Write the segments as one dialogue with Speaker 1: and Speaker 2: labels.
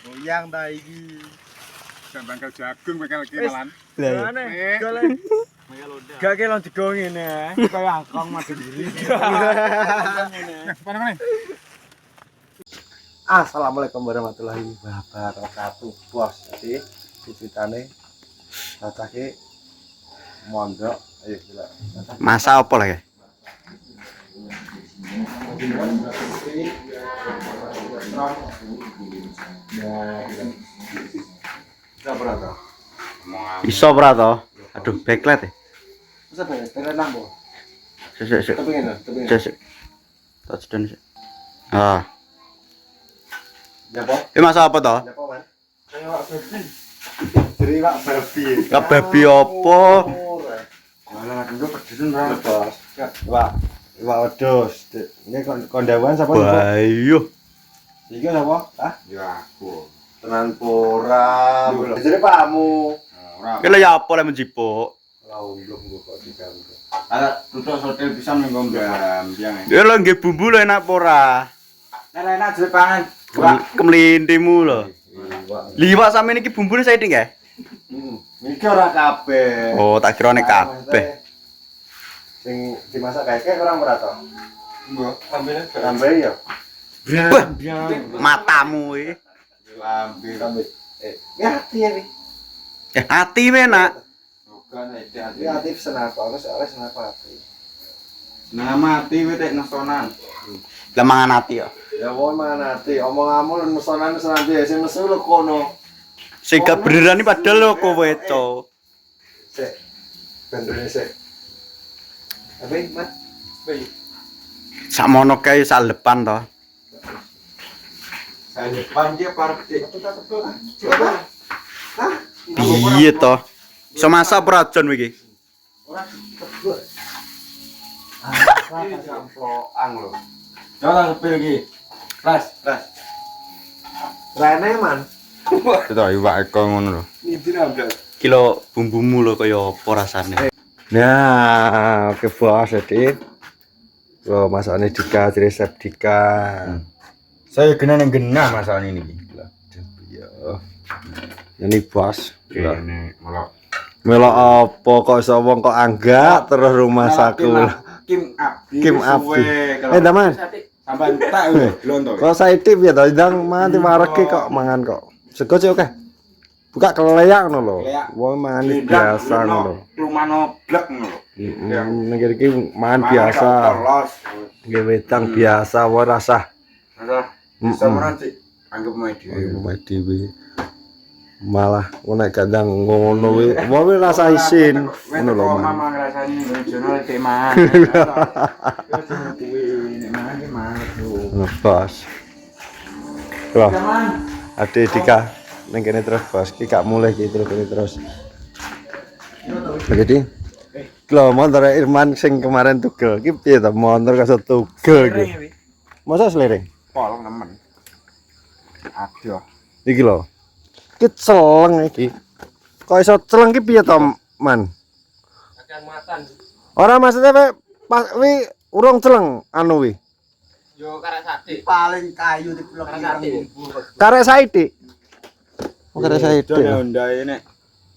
Speaker 1: Goyang ta iki.
Speaker 2: Bangkel jagung bangkel iki malan.
Speaker 1: Lah gak kelon digo ngene kaya angkong mati diri. Assalamualaikum warahmatullahi wabarakatuh. Bos, jadi ceritane batake mondok ayo gila.
Speaker 3: Masa apa lagi? Iso ora to? Aduh, backlight e.
Speaker 1: Masa bae lambo.
Speaker 3: Sik.
Speaker 1: Kepengin.
Speaker 3: Sik. Tak sedon sik. Ah.
Speaker 1: Ya, Pak.
Speaker 3: Masa apa to?
Speaker 1: Ya, Pak, Man. Ayo, Pak Babi. Jadi, Pak Babi.
Speaker 3: Ka babi apa?
Speaker 1: Malah dulu pedesen ra, Bos. Pak wedhus. Ini kondawan sapa, Pak?
Speaker 3: Bayu.
Speaker 1: Iki sapa? Hah?
Speaker 2: Ya aku.
Speaker 1: Tenan pora. Jadi pakmu.
Speaker 2: Ora.
Speaker 3: Ki lha ya apa lek menjipuk?
Speaker 1: Laundung kok diganggu.
Speaker 2: Ada tutuk hotel pisan ning ngombe biang.
Speaker 3: Ya lho nggih bumbu lho enak apa ora?
Speaker 2: Enak jere pangan.
Speaker 3: Kemlintimu lho. Liwak sampeyan iki bumbune saithik nggih?
Speaker 1: Iki ora kabeh.
Speaker 3: Oh, tak kira nek kabeh.
Speaker 1: Sing dimasak kayak orang ora to?
Speaker 2: Mbok ambene
Speaker 1: Tambah ya.
Speaker 3: Matamu iki.
Speaker 2: lambe.
Speaker 1: Tambah. Hati ya, Wi.
Speaker 3: Ati enak.
Speaker 2: Bukan hati.
Speaker 1: Ya hati senapa, soalnya senapa hati.
Speaker 2: Nah mati wis tek nestonan.
Speaker 3: Lah mangan ati ya.
Speaker 1: Ya wong mana hati, omong-omong mesonan senanti sing mesu lho kono.
Speaker 3: Sing gak beneran iki padahal lho kowe to.
Speaker 1: Sik. Bener sik. Apa, Mas? Baik.
Speaker 3: Sakmono kae salepan to.
Speaker 2: Saya depan dia parkir.
Speaker 3: Piye to? Iso masak apa rajon iki?
Speaker 1: Ora tebel.
Speaker 2: Jamploan lho. Jangan sepil iki. Ras.
Speaker 1: Rene man.
Speaker 3: Itu iwak eko ngono lho.
Speaker 1: Nindi nambah.
Speaker 3: Kilo bumbumu lho kaya apa rasane.
Speaker 1: Nah, oke bos, jadi masaknya Dika, resep Dika.
Speaker 2: Saya kena yang genah masalah ini.
Speaker 1: Ya, ini bos.
Speaker 2: Ini melok.
Speaker 1: Melok apa kok sawong kok anggak terus rumah saku.
Speaker 2: Kim Abdi.
Speaker 1: Teman.
Speaker 2: Sampai entak glonto.
Speaker 1: Kok saitip ya to, ndang mati mareke kok mangan kok. Sego sih oke. Buka keleyak ngono lho. Wong mangan biasa ngono.
Speaker 2: Lumano blek ngono.
Speaker 1: Nek iki mangan biasa. Nggih wedang biasa wae rasah.
Speaker 2: Bisa meran sih. Anggap main
Speaker 1: Dhewe. Malah nek kadang ngono kuwi, wae rasa isin ngono lho.
Speaker 2: Mama ngrasani regional tek mangan. Kuwi nek mangan ki mangan.
Speaker 1: Ngebas. Wah. Ade Dika ning kene terus bos, ki gak mulih ki terus kene terus. Jadi lho motor Irman sing kemarin tugel ki piye to motor kasut tugel ki. Masa selering?
Speaker 2: Pol nemen. Aduh.
Speaker 1: Iki lho. Ki celeng iki. Kok iso celeng ki piye to, Man?
Speaker 4: Akan makan.
Speaker 1: Ora maksudnya pas wi urung celeng anu wi.
Speaker 4: Yo karek sate.
Speaker 2: Paling kayu di blok
Speaker 4: Karek sate.
Speaker 1: Karek saithik. Oh, karek saithik.
Speaker 2: Hondae nek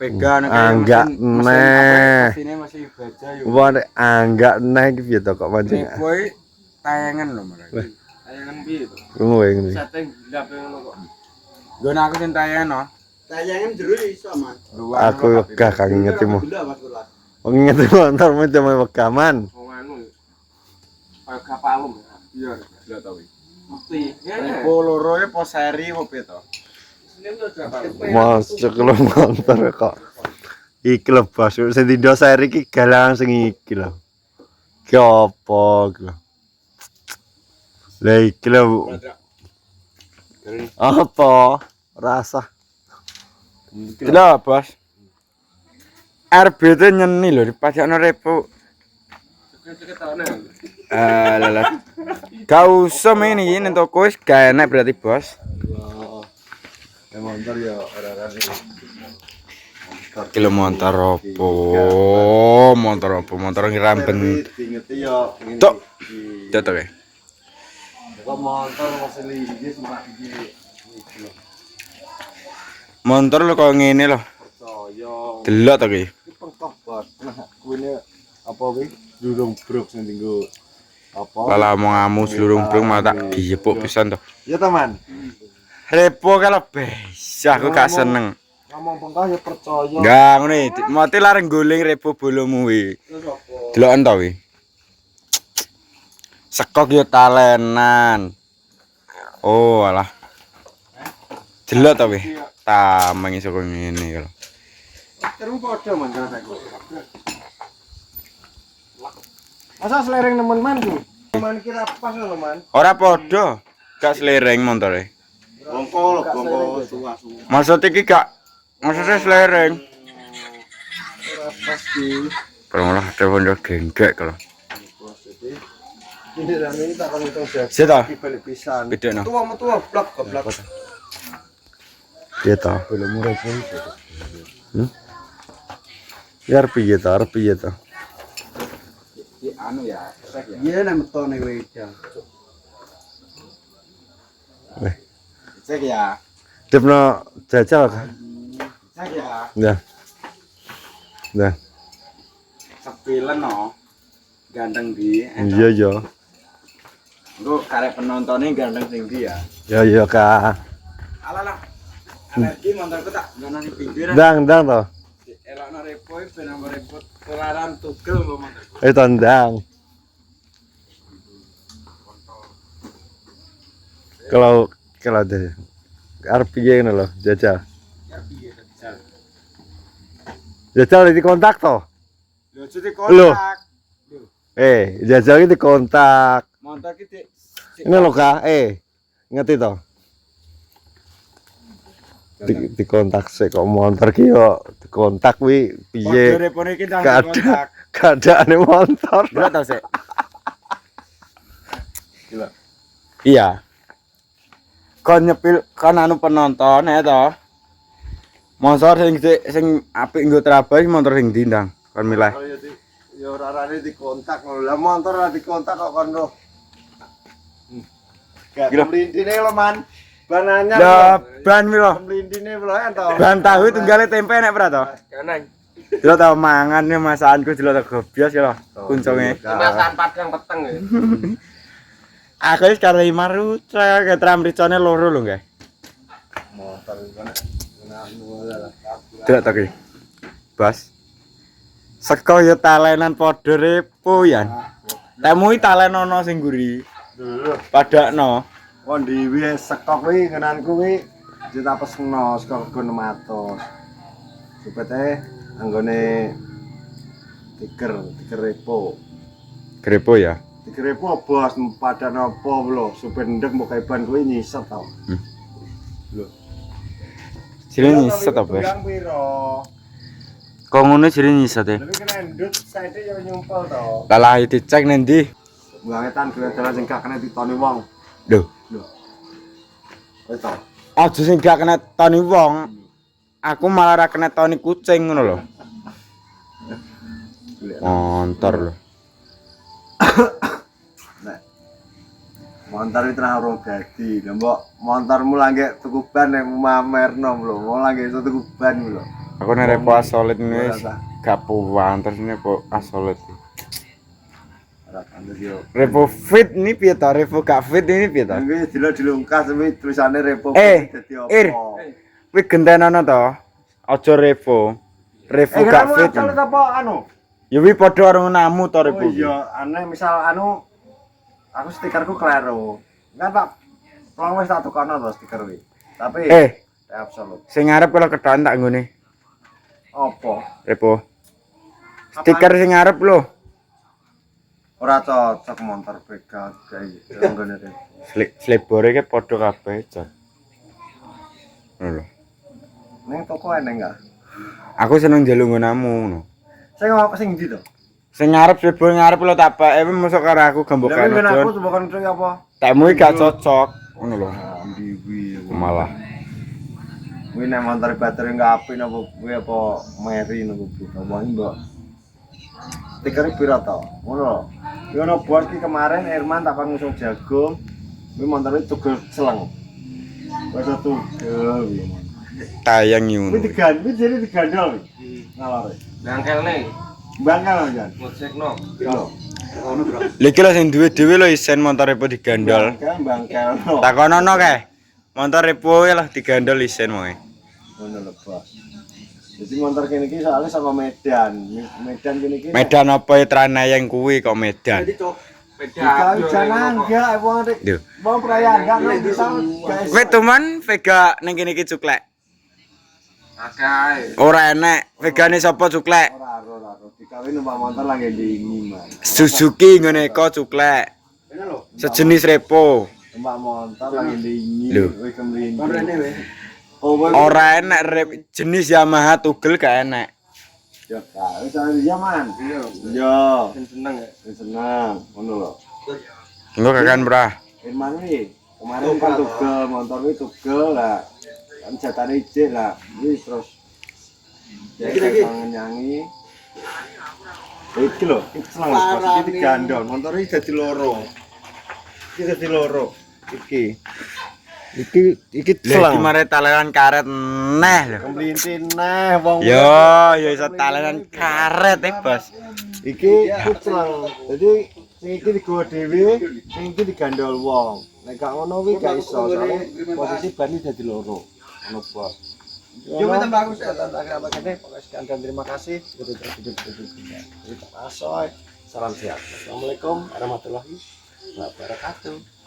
Speaker 2: pegang
Speaker 1: Enggak neh.
Speaker 2: Sini masih baja yo.
Speaker 1: Wah, enggak neh iki piye to kok mancing.
Speaker 2: Kowe tayangan lho malah.
Speaker 4: Tayangan piye to?
Speaker 1: Ngono wae ngene.
Speaker 4: Sate glape ngono kok.
Speaker 2: Gon aku sing tayangan.
Speaker 4: Tayangan jero iso, Mas.
Speaker 1: Aku wegah kang ngetimu.
Speaker 4: Gila, Mas Bola.
Speaker 1: Wong ngeti motor mu cuma wegaman.
Speaker 4: Wong anu. Kayak kapalum.
Speaker 2: Iya, gila to kuwi.
Speaker 4: Mesti.
Speaker 2: Po loro e po seri po piye to?
Speaker 4: Senin to kapalum.
Speaker 1: Masuk lo motor kok. Iki lho bos, sing dindo seri iki galang sing iki lho. Ki apa iki lho. Lah iki lho. Apa? Rasa.
Speaker 2: Gila, Bos. RBT nyeni lho dipajakno repo.
Speaker 4: Ceket taune.
Speaker 2: Lalat. Gak usah main iki ning toko wis gak enak berarti, Bos.
Speaker 1: Ya motor ya ora-ora.
Speaker 2: Kilo motor opo? Motor ngiramben.
Speaker 1: Ingeti yo.
Speaker 2: Tok. Tok ya.
Speaker 1: Kok motor masih linggis mak iki.
Speaker 2: Motor lo kok ngene lho.
Speaker 1: Percaya.
Speaker 2: Delok to ki.
Speaker 1: Iki pengkop banget. Nah, kuwi apa kuwi? Durung bruk sing dienggo apa?
Speaker 2: Lala mau ngamu seluruh brung malah tak dijepuk pisan to.
Speaker 1: Ya teman.
Speaker 2: Repo kalau bisa aku gak seneng.
Speaker 1: Ngomong pengkop ya percaya.
Speaker 2: Enggak ngono iki. Mati lareng guling repo bolomu wi.
Speaker 1: Terus apa?
Speaker 2: Deloken to wi. Sekok yo talenan. Oh alah. Delok to wi. Tameng iso kok ngene lho.
Speaker 1: Terus padha man karo aku. Masa selereng nemen man ku? Man kira pas lho man.
Speaker 2: Ora padha. Gak selereng montore.
Speaker 1: Bongko lho, bongko suwa-suwa.
Speaker 2: Maksud iki gak maksudnya selereng.
Speaker 1: Ora pas di.
Speaker 2: Permolah telepon yo genggek kalau.
Speaker 1: Ini rame tak kon hitung jas.
Speaker 2: Sik to.
Speaker 1: Balik pisan.
Speaker 2: Beda no.
Speaker 1: Tua metua blok goblok. Piye to? Belum murah pun. Ya piye to? Arep piye to?
Speaker 2: Anu ya.
Speaker 4: Iya nek metone wedang.
Speaker 1: Weh,
Speaker 2: Cek ya.
Speaker 1: dipno jajal kan?
Speaker 2: Cek ya.
Speaker 1: Ya. Nah,
Speaker 2: Sepilen no. Ganteng di.
Speaker 1: iya iya.
Speaker 2: Engko karek penontonnya ganteng sing ndi ya.
Speaker 1: Ya iya Kak.
Speaker 2: Alah. Alergi montorku tak ngono ning pinggir.
Speaker 1: Ndang to.
Speaker 2: Elokno repo ben nomor repot tularan tugel kok montorku.
Speaker 1: Ndang. Kalau deh. Arep piye ngono lho, jajal. Jajal di kontak to.
Speaker 2: Lho jadi
Speaker 1: Lho.
Speaker 2: kontak.
Speaker 1: Jajal iki di kontak.
Speaker 2: Montor ki
Speaker 1: Ini lho Kak, ngerti to? Di kontak sih kok motor ki yo dikontak wi piye?
Speaker 2: repone iki nang
Speaker 1: Kada
Speaker 2: kontak.
Speaker 1: keadaane motor.
Speaker 2: Delok to sik.
Speaker 1: Gila.
Speaker 2: Iya. Kon nyepil kan anu penonton ya to. Motor sing apik nggo trabas motor sing dindang. Kon milih.
Speaker 1: Ya ora arane dikontak lho. Lah motor ora dikontak kok kon lho. Gak
Speaker 2: Gila.
Speaker 1: melintine lho man. Ban anyar.
Speaker 2: Lah ban mi lho.
Speaker 1: Melintine lho to.
Speaker 2: Ban tahu tunggale tempe nek pra to.
Speaker 4: Kanang.
Speaker 2: Delok to mangane masakanku delok to gobios ya lho. Kunconge.
Speaker 4: Masakan padang peteng ya.
Speaker 2: Aku wis karo Imaru ke tramricone loro lho, guys.
Speaker 1: Motor iki lah.
Speaker 2: Delok to ki. Bas. Seko ya talenan padha repo ya. Temu talenono sing guri.
Speaker 1: Lho.
Speaker 2: Padakno.
Speaker 1: Kon dhewe sekok kuwi ngenanku kuwi ditapesno sekok 600. Supete anggone tiker repo.
Speaker 2: Grepo ya.
Speaker 1: Tiker repo bos padan apa lho, supir ndek mbok ban kuwi nyiset to. Lho.
Speaker 2: Sini nyiset apa?
Speaker 1: Bilang piro?
Speaker 2: Kok ngono sini nyiset e.
Speaker 1: Tapi kena ndut saite yo nyumpel to.
Speaker 2: Lah dicek nanti.
Speaker 1: Bangetan dalan sing gak kena ditoni wong.
Speaker 2: Lho,
Speaker 1: Wis to.
Speaker 2: aja sing gak kena toni wong. Aku malah ora kena toni kucing ngono lho. Montor lho.
Speaker 1: Montor itu ora urung dadi. Lah mbok montormu langge tuku ban nek mamerno lho. Wong langge iso tuku ban lho.
Speaker 2: Aku nek repo asolit wis gak puan terus nek asolit.
Speaker 1: Ora pantes yo.
Speaker 2: Repo fit ini piye to? Repo gak fit ini piye to?
Speaker 1: Iki dilungkas kuwi tulisane repo
Speaker 2: Eh,
Speaker 1: dadi apa?
Speaker 2: Ir. Kuwi gentenono to. Aja repo. Repo gak fit.
Speaker 1: apa anu?
Speaker 2: Ya wi padha karo namu to
Speaker 1: Oh
Speaker 2: repo.
Speaker 1: iya, aneh misal anu aku stikerku kleru. Enggak tak tolong wis tak tukono to stiker kuwi. Tapi absolut.
Speaker 2: Sing ngarep kalau ketan tak nggone.
Speaker 1: Apa?
Speaker 2: Repo. Stiker sing ngarep lho.
Speaker 1: Ora cocok motor begal kayak gitu nggone repo.
Speaker 2: Slebore ke padha kabeh, Jon. Ngono lho.
Speaker 1: Ning toko eneng enggak?
Speaker 2: Aku seneng njaluk nggonamu ngono.
Speaker 1: Sing apa sing ndi to?
Speaker 2: Sing ngarep slebore ngarep lho tak bae mosok karo aku gembokan.
Speaker 1: Lah aku
Speaker 2: Jon.
Speaker 1: bukan cuy apa?
Speaker 2: Tekmu iki gak cocok ngono lho.
Speaker 1: Ambi kuwi.
Speaker 2: Malah.
Speaker 1: Kuwi nek motor baterai enggak apik napa kuwi apa meri napa buta wae mbok. Tikere pira to? Ngono lho. Yo ono buat ki kemarin Herman tak pangusung jagung. Kuwi montore tugel seleng. Wes tugel kuwi.
Speaker 2: Tayang
Speaker 1: Kuwi
Speaker 2: ngono.
Speaker 1: kuwi jadi digandol. Ngalore.
Speaker 4: Bangkel nih.
Speaker 1: Bangkal Jan.
Speaker 4: Ngecekno.
Speaker 1: Yo.
Speaker 2: Lha iki lho sing duwe dhewe lho isen motor repo digandol.
Speaker 1: Bangkal.
Speaker 2: Takonono kae. Motor repo lho digandol isen wae.
Speaker 1: Ngono lho, Bos. Jadi motor kene iki soalnya sama Medan. Medan kene iki.
Speaker 2: Medan apa ya Tranayang kuwi kok Medan.
Speaker 1: Jika hujan enggak, wong rek.
Speaker 2: Duh.
Speaker 1: Mau perayaan enggak nang bisa guys.
Speaker 2: Kowe tuman Vega ning kene iki cuklek.
Speaker 4: Akeh.
Speaker 2: Ora enek. Vegane sapa cuklek?
Speaker 1: Ora. Dikawin numpak motor lagi diingi, Mas.
Speaker 2: Suzuki ngene eko cuklek. Sejenis repo.
Speaker 1: Numpak motor lagi diingi.
Speaker 2: Lho.
Speaker 1: Wis kemrinci.
Speaker 4: weh.
Speaker 1: Oh, wes.
Speaker 2: Ora enek jenis Yamaha tugel gak enek.
Speaker 1: Ya, wis ana di zaman.
Speaker 4: Iya.
Speaker 1: Iya.
Speaker 4: Seneng ya.
Speaker 1: Wis seneng, ngono lho.
Speaker 2: Engko kakan brah.
Speaker 1: Firman iki kemarin kan tugel motor iki tugel lah. Kan jatane ijik lah. Wis terus. Lagi nyanyi. Iki lho, iki seneng Bos. Iki digandol. Motor iki dadi loro. Iki dadi loro. Iki. Iki
Speaker 2: Lah
Speaker 1: selang.
Speaker 2: iki mare talenan karet neh lho.
Speaker 1: Kemlinti neh wong.
Speaker 2: Yo iso talenan karet Bos.
Speaker 1: Iki selang. Jadi sing iki digowo dhewe, sing iki digandol wong. Nek gak ngono kuwi gak iso, soalnya posisi ban iki dadi loro. Ngono, Bos.
Speaker 4: Coba tambah aku sih.
Speaker 1: Dan terima kasih sudah terhubung. Salam sehat. Assalamualaikum warahmatullahi wabarakatuh.